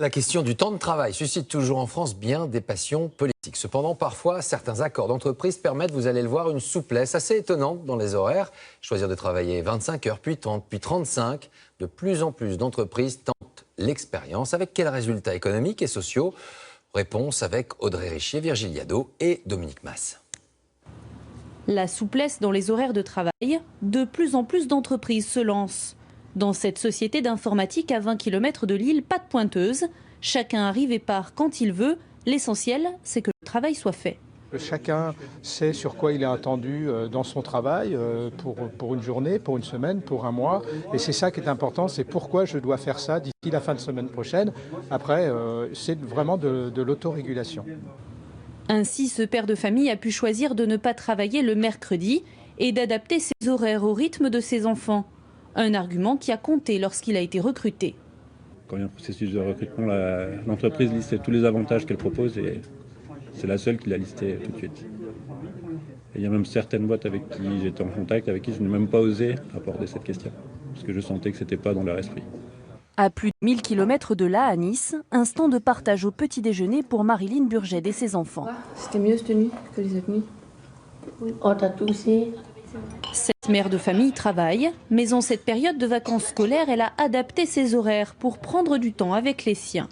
La question du temps de travail suscite toujours en France bien des passions politiques. Cependant, parfois, certains accords d'entreprise permettent, vous allez le voir, une souplesse assez étonnante dans les horaires. Choisir de travailler 25 heures, puis 30, puis 35. De plus en plus d'entreprises tentent l'expérience. Avec quels résultats économiques et sociaux? Réponse avec Audrey Richier, Virgilie Adot et Dominique Mas. La souplesse dans les horaires de travail, de plus en plus d'entreprises se lancent. Dans cette société d'informatique à 20 km de Lille, pas de pointeuse. Chacun arrive et part quand il veut. L'essentiel, c'est que le travail soit fait. Chacun sait sur quoi il est attendu dans son travail, pour une journée, pour une semaine, pour un mois. Et c'est ça qui est important, c'est pourquoi je dois faire ça d'ici la fin de semaine prochaine. Après, c'est vraiment de l'autorégulation. Ainsi, ce père de famille a pu choisir de ne pas travailler le mercredi et d'adapter ses horaires au rythme de ses enfants. Un argument qui a compté lorsqu'il a été recruté. Quand il y a un processus de recrutement, l'entreprise liste tous les avantages qu'elle propose et c'est la seule qui l'a listé tout de suite. Et il y a même certaines boîtes avec qui j'étais en contact, avec qui je n'ai même pas osé aborder cette question, parce que je sentais que ce n'était pas dans leur esprit. À plus de 1000 km de là, à Nice, instant de partage au petit déjeuner pour Marilyn Burget et ses enfants. C'était mieux cette nuit que les autres nuits. Oh, t'as toussé. Cette mère de famille travaille, mais en cette période de vacances scolaires, elle a adapté ses horaires pour prendre du temps avec les siens.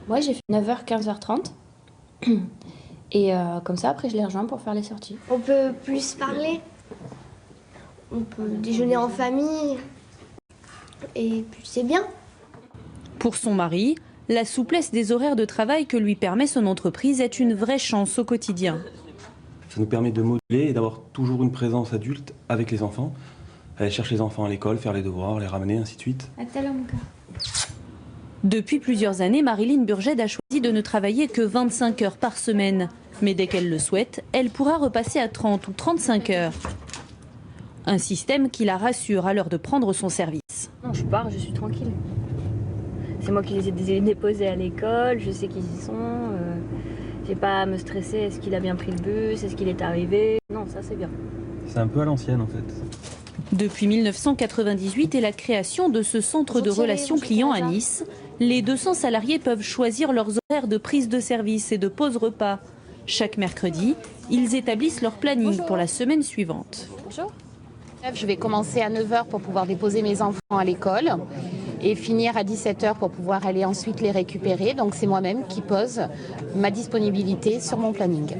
Moi, j'ai fait 9h, 15h30. Et comme ça, après, je les rejoins pour faire les sorties. On peut plus parler. On peut déjeuner en famille. Et puis, c'est bien. Pour son mari, la souplesse des horaires de travail que lui permet son entreprise est une vraie chance au quotidien. Ça nous permet de modeler et d'avoir toujours une présence adulte avec les enfants. Aller chercher les enfants à l'école, faire les devoirs, les ramener, ainsi de suite. À tout à l'heure, mon gars. Depuis plusieurs années, Marilyn Burget a choisi de ne travailler que 25 heures par semaine. Mais dès qu'elle le souhaite, elle pourra repasser à 30 ou 35 heures. Un système qui la rassure à l'heure de prendre son service. Non, je pars, je suis tranquille. C'est moi qui les ai déposés à l'école, je sais qu'ils y sont. J'ai pas à me stresser, est-ce qu'il a bien pris le bus, est-ce qu'il est arrivé. Non, ça c'est bien. C'est un peu à l'ancienne en fait. Depuis 1998 et la création de ce centre de relations clients à Nice, les 200 salariés peuvent choisir leurs horaires de prise de service et de pause repas. Chaque mercredi, ils établissent leur planning pour la semaine suivante. Bonjour. Je vais commencer à 9h pour pouvoir déposer mes enfants à l'école et finir à 17h pour pouvoir aller ensuite les récupérer. Donc c'est moi-même qui pose ma disponibilité sur mon planning.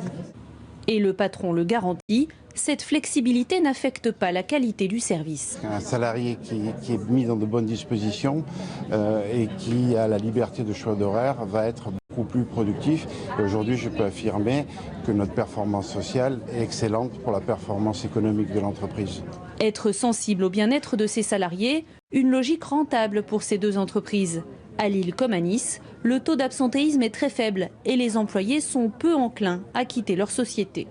Et le patron le garantit, cette flexibilité n'affecte pas la qualité du service. Un salarié qui est mis dans de bonnes dispositions et qui a la liberté de choix d'horaire va être beaucoup plus productif. Et aujourd'hui, je peux affirmer que notre performance sociale est excellente pour la performance économique de l'entreprise. Être sensible au bien-être de ses salariés, une logique rentable pour ces deux entreprises. À Lille comme à Nice, le taux d'absentéisme est très faible et les employés sont peu enclins à quitter leur société.